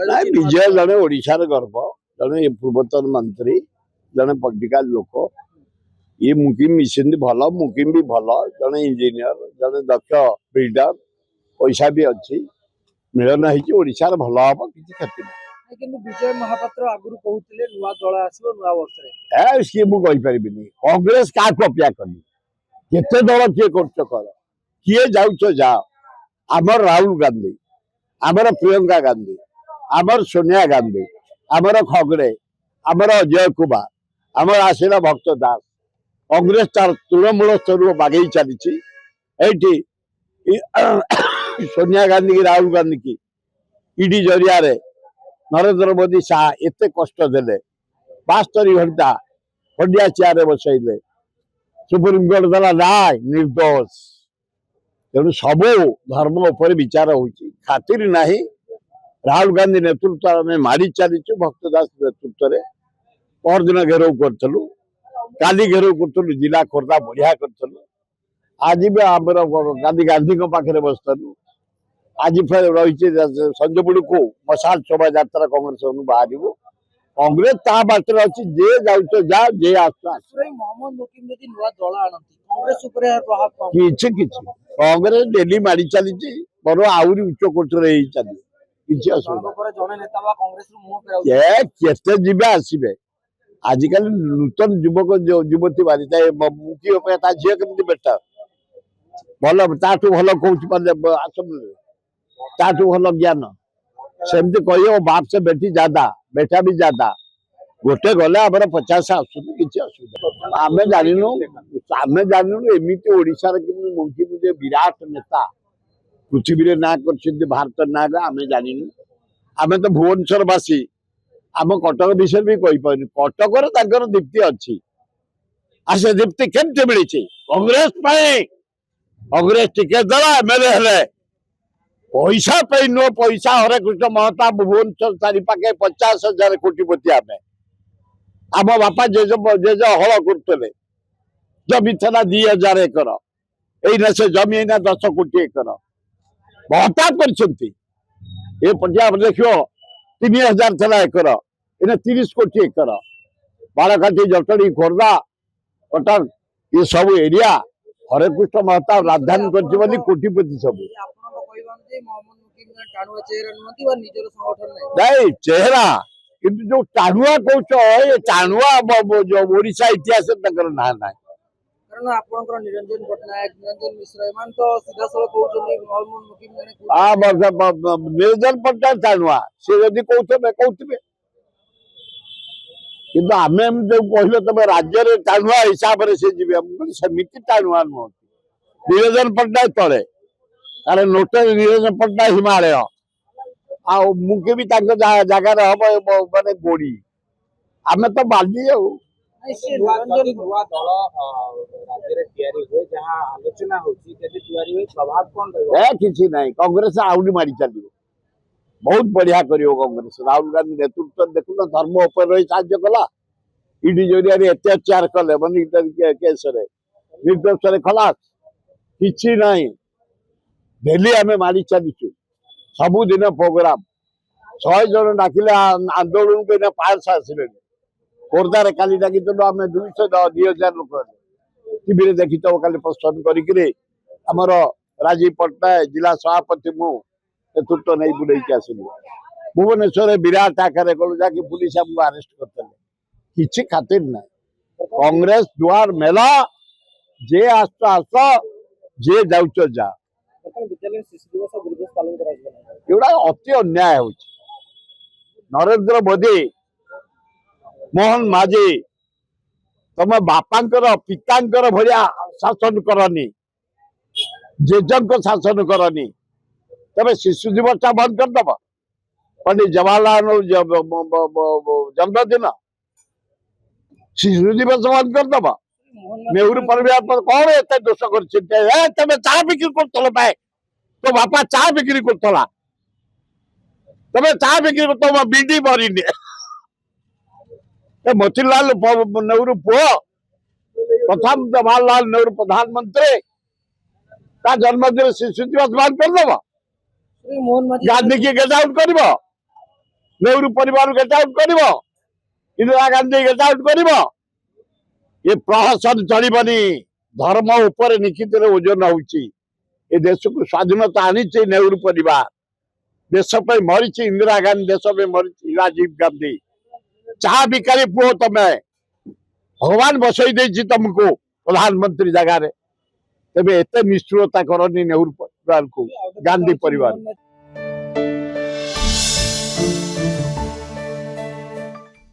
ନାଇଁ ବିଜୟ ଜଣେ ଓଡିଶାର ଗର୍ବ, ଜଣେ ପୂର୍ବତନ ମନ୍ତ୍ରୀ, ଜଣେ ପଲିଟିକାଲ ଲୋକ। ଇଏ ମୁକିମ ମିଶିଛନ୍ତି ଭଲ, ମୁକିମ ବି ଭଲ, ଜଣେ ଇଞ୍ଜିନିୟର, ଜଣେ ଦକ୍ଷ ବିଲ୍ଡର, ପଇସା ବି ଅଛି। ମିଳନ ହେଇଛି, ଓଡିଶାର ଭଲ ହବ, କିଛି କ୍ଷତି ନାହିଁ। କିନ୍ତୁ ବିଜୟ ମହାପାତ୍ର ଆଗରୁ କହୁଥିଲେ ନୂଆ ଦଳ ଆସିବ ନୂଆ ବର୍ଷରେ। ସିଏ ମୁଁ କହିପାରିବିନି। କଂଗ୍ରେସ କାହାକୁ ଅପେକ୍ଷା କରିନି, କେତେ ଦଳ କିଏ କରୁଛ କର, କିଏ ଯାଉଛ ଯାଅ। ଆମର ରାହୁଲ ଗାନ୍ଧୀ, ଆମର ପ୍ରିୟଙ୍କା ଗାନ୍ଧୀ, ଆମର ସୋନିଆ ଗାନ୍ଧୀ, ଆମର ଖଗଡେ, ଆମର ଅଜୟ କୁମାର, ଆମର ଆସିଲା ଭକ୍ତ ଦାସ। କଂଗ୍ରେସ ତାର ତୃଣମୂଳ ସ୍ତରରୁ ବାଗେଇ ଚାଲିଛି। ଏଇଠି ସୋନିଆ ଗାନ୍ଧୀ କି ରାହୁଲ ଗାନ୍ଧୀ କି ଇଡି ଜରିଆରେ ନରେନ୍ଦ୍ର ମୋଦି ଶାହ ଏତେ କଷ୍ଟ ଦେଲେ, 72 ଘଣ୍ଟା ଖଣ୍ଡିଆ ଚେୟାରରେ ବସେଇଲେ। ସୁପ୍ରିମକୋର୍ଟ ଦେଲା ନାଇଁ, ନିର୍ଦ୍ଦୋଷ। ତେଣୁ ସବୁ ଧର୍ମ ଉପରେ ବିଚାର ହଉଛି, ଖାତିର ନାହିଁ। ରାହୁଲ ଗାନ୍ଧୀ ନେତୃତ୍ୱ ଆମେ ମାରି ଚାଲିଛୁ, ଭକ୍ତ ଦାସ ନେତୃତ୍ୱରେ। ପରଦିନ ଘେରାଉ କରିଥିଲୁ, କାଲି ଘେରାଉ କରୁଥିଲୁ, ଜିଲ୍ଲା ଖୋର୍ଦ୍ଧା ବଢିଆ କରିଥିଲୁ। ଆଜି ବି ଆମର ଗାନ୍ଧୀଙ୍କ ପାଖରେ ବସିଥିଲୁ। ଆଜି ଫେର ରହିଛି ସଞ୍ଜବୁଡକୁ ମଶାଲ ଶୋଭାଯାତ୍ରା କଂଗ୍ରେସ ବାହାରିବୁ। କଂଗ୍ରେସ ତା ବାଟରେ ଅଛି, ଯେ ଯାଉଛ ଯା, ଯେ ଆସୁଛ ଆସ। ମହମ୍ମଦ ମୁକିମ ଯଦି ନୂଆ ଦଳ ଆଣନ୍ତି କଂଗ୍ରେସ ଉପରେ ପ୍ରଭାବ କଣ? କିଛି କଂଗ୍ରେସ ଡେଲି ମାରି ଚାଲିଛି, ବରଂ ଆହୁରି ଉଚ୍ଚ କୋଟରେ ହେଇ ଚାଲିବ, କିଛି ଅସୁବିଧା। ଜଣେ ନେତା ବା କଂଗ୍ରେସରୁ ମୁହଁ ଫେରାଉଛି। କେତେ ଯିବେ ଆସିବେ। ଆଜିକାଲି ନୂତନ ଯୁବକ ଯୁବତୀ ବାହାରିଥାଏ, ମୁଖୀ ଅପେକ୍ଷା ତା ଝିଅ କେମିତି ବେଟର, ଭଲ, ତାଠୁ ଭଲ କହୁଛି ଆସେମ୍ବଲିରେ, ତାଠୁ ଭଲ ଜ୍ଞାନ। ସେମିତି କହିବ ବାପ ସେ ବେଟି ଜାଦା, ବେଟା ବି ଜାଦା। ଗୋଟେ ଗଲେ ଆମର 50 ଆସୁଛି, କିଛି ଅସୁବିଧା। ଆମେ ଜାଣିନୁ ଏମିତି ଓଡିଶାର କିନ୍ତୁ ମୁଖ୍ୟ ଯେ ବିରାଟ ନେତା ପୃଥିବୀରେ ନାଁ କରିଛନ୍ତି, ଭାରତର ନାଁ ଆମେ ଜାଣିନୁ। ଆମେ ତ ଭୁବନେଶ୍ୱର ବାସୀ, ଆମ କଟକ ବିଷୟରେ ବି କହିପାରୁନି। କଟକରେ ତାଙ୍କର ଦୀପ୍ତି ଅଛି। ଆଉ ସେ ଦୀପ୍ତି କେମିତି ମିଳିଛି? କଂଗ୍ରେସ ପାଇଁ। କଂଗ୍ରେସ ଟିକେଟ ଦେଲା, ଏମଏଲଏ ହେଲେ। ପଇସା ପାଇଁ ନୁହଁ, ପଇସା ହରେକୃଷ୍ଣ ମହତାବ ଭୁବନେଶ୍ୱର ଚାରିପାଖେ 50,000 କୋଟିପତି ଆମେ। ଆମ ବାପା ଜେଜ ହଳ କରୁଥିଲେ, ଜମି ଥିଲା 2,000 ଏକର। ଏଇନା ସେ ଜମି ଏଇନା 10 କୋଟି ଏକର ମହତାବ କରିଛନ୍ତି। ଏ ପଞ୍ଜାବ ଦେଖିବ 3,000 ଥିଲା ଏକର, ଏଇନା 30 କୋଟି ଏକର। ବାଳକାଟି, ଜଟଣୀ, ଖୋର୍ଦ୍ଧା, କଟକ, ଏ ସବୁ ଏରିଆ ହରେକୃଷ୍ଣ ମହତାବ ରାଜଧାନୀ କରିଛି ବୋଲି କୋଟିପତି ସବୁ। ନାଇଁ ଚେହେରା, କିନ୍ତୁ ଯୋଉ ଟାଣୁଆ କହୁଛ, ଏ ଟାଣୁଆ ଓଡିଶା ଇତିହାସରେ ତାଙ୍କର ନାଁ ନାହିଁ। କାରଣ ଆପଣଙ୍କର ନିରଞ୍ଜନ ପଟ୍ଟନାୟକ, ନିରଞ୍ଜନ ମିଶ୍ର ଏମାନେ ତ ସିଧାସଳଖ କହୁଛନ୍ତି ନିରଞ୍ଜନ ପଟ୍ଟନାୟକ ଟାଣୁଆ, ସେ ଯଦି କହୁଥିବେ। କିନ୍ତୁ ଆମେ ଯୋଉ କହିଲେ ତମେ ରାଜ୍ୟରେ ଟାଣୁଆ ହିସାବରେ ସେ ଯିବେ, ସେମିତି ଟାଣୁଆ ନୁହନ୍ତି। ନିରଞ୍ଜନ ପଟ୍ଟନାୟକ ତଳେ, କାରଣ ନୋଟରେ ନିରଞ୍ଜନ ପଟ୍ଟନାୟକ ହିମାଳୟ, ଆଉ ମୁକେ ବି ତାଙ୍କ ଜାଗାରେ ହବ ମାନେ ଗୋଡି। ଆମେ ତ ବାଲି ଆଉ। କିଛି ନାହିଁ, କଂଗ୍ରେସ ଆହୁରି ମାରି ଚାଲିବ, ବହୁତ ବଢିଆ କରିବ କଂଗ୍ରେସ। ରାହୁଲ ଗାନ୍ଧୀ ନେତୃତ୍ୱ ଦେଖୁନ, ଧର୍ମ ଉପରେ ରହି ସାହାଯ୍ୟ କଲା। ଇଡି ଜରିଆରେ ଏତେ ଅତ୍ୟାଚାର କଲେ, କେସରେ ନିର୍ଦ୍ଦୋଷରେ ଖଲାସ। କିଛି ନାହିଁ, ଡେଲି ଆମେ ମାରି ଚାଲିଛୁ, ସବୁଦିନ ପ୍ରୋଗ୍ରାମ। 100 ଜଣ ଡାକିଲେ ଆନ୍ଦୋଳନକୁ, ଏଇନା 500 ଆସିଲେଣି। ଖୋର୍ଦ୍ଧାରେ କାଲି ଡାକିଥିଲୁ ଆମେ 2,000 ଲୋକ। ଟିଭିରେ ଦେଖିଥିବ କାଲି ପ୍ରସ୍ତୁତ କରିକିରି ଆମର ରାଜୀବ ପଟ୍ଟନାୟକ ଜିଲ୍ଲା ସଭାପତି, ମୁଁ ନେତୃତ୍ୱ ନେଇ ବୁଲେଇକି ଆସିଲୁ। ଭୁବନେଶ୍ୱରରେ ବିରାଟ ଆକାରରେ ଗଲୁ, ଯାହାକି ପୁଲିସ ଆମକୁ ଆରେଷ୍ଟ କରିଥିଲେ। କିଛି ଖାତିର ନାହିଁ। କଂଗ୍ରେସ ଦୁଆର ମେଲା, ଯେ ଆସ ଆସ, ଯେ ଯାଉଛ ଯା। ଏଗୁଡା ଅତି ଅନ୍ୟାୟ ହଉଛି। ନରେନ୍ଦ୍ର ମୋଦି, ମୋହନ ମାଝୀ, ତମେ ବାପାଙ୍କର ପିତାଙ୍କର ଭଳିଆ ଶାସନ କରନି, ଜେଜେଙ୍କ ଶାସନ କରନି। ତମେ ଶିଶୁ ଦିବସଟା ବନ୍ଦ କରିଦବ, ପଣ୍ଡିତ ଜବାହରଲାଲ ଜନ୍ମଦିନ, ଶିଶୁ ଦିବସ ବନ୍ଦ କରିଦବ। ନେହେରୁ ପରିବାର କଣ ଏତେ ଦୋଷ କରିଛନ୍ତି? ତମେ ଚା ବିକ୍ରି କରୁଥିଲ, ତୋ ବାପା ଚା ବିକ୍ରି କରୁଥିଲା, ତମେ ଚା ବିକ୍ରି ତମ ବିଡି ମରିନି। ମୋତିଲାଲ ନେହେରୁ ପୁଅ, ପ୍ରଥମ ଜବାହରଲାଲ ନେହେରୁ ପ୍ରଧାନମନ୍ତ୍ରୀ, ତା ଜନ୍ମଦିନ ଶିଶୁ ଦିବସ ବନ୍ଦ କରିଦବ? श्री मोहन माझी ଗାନ୍ଧୀ କି ଗେଟ୍ ଆଉଟ୍ କରିବ, ନେହେରୁ ପରିବାର ଗେଟ୍ ଆଉଟ୍ କରିବ, ଇନ୍ଦିରା ଗାନ୍ଧୀ ଗେଟ୍ ଆଉଟ୍ କରିବ। ଏ ପ୍ରହସନ ଚଳିବନି। ଧର୍ମ ଉପରେ ନିଶ୍ଚିତରେ ଓଜନ ହଉଛି। ଏ ଦେଶକୁ ସ୍ୱାଧୀନତା ଆଣିଛି ନେହେରୁ ପରିବାର, ଦେଶ ପାଇଁ ମରିଛି ଇନ୍ଦିରା ଗାନ୍ଧୀ, ଦେଶ ପାଇଁ ମରିଛି ରାଜୀବ ଗାନ୍ଧୀ। ଚାହା ବିକାରୀ ପୁଅ ତମେ, ଭଗବାନ ବସେଇ ଦେଇଛି ତମକୁ ପ୍ରଧାନମନ୍ତ୍ରୀ ଜାଗାରେ। ତେବେ ଏତେ ନିଷ୍ଠୁରତା କରନି ନେହେରୁ ପରିବାରକୁ, ଗାନ୍ଧୀ ପରିବାର।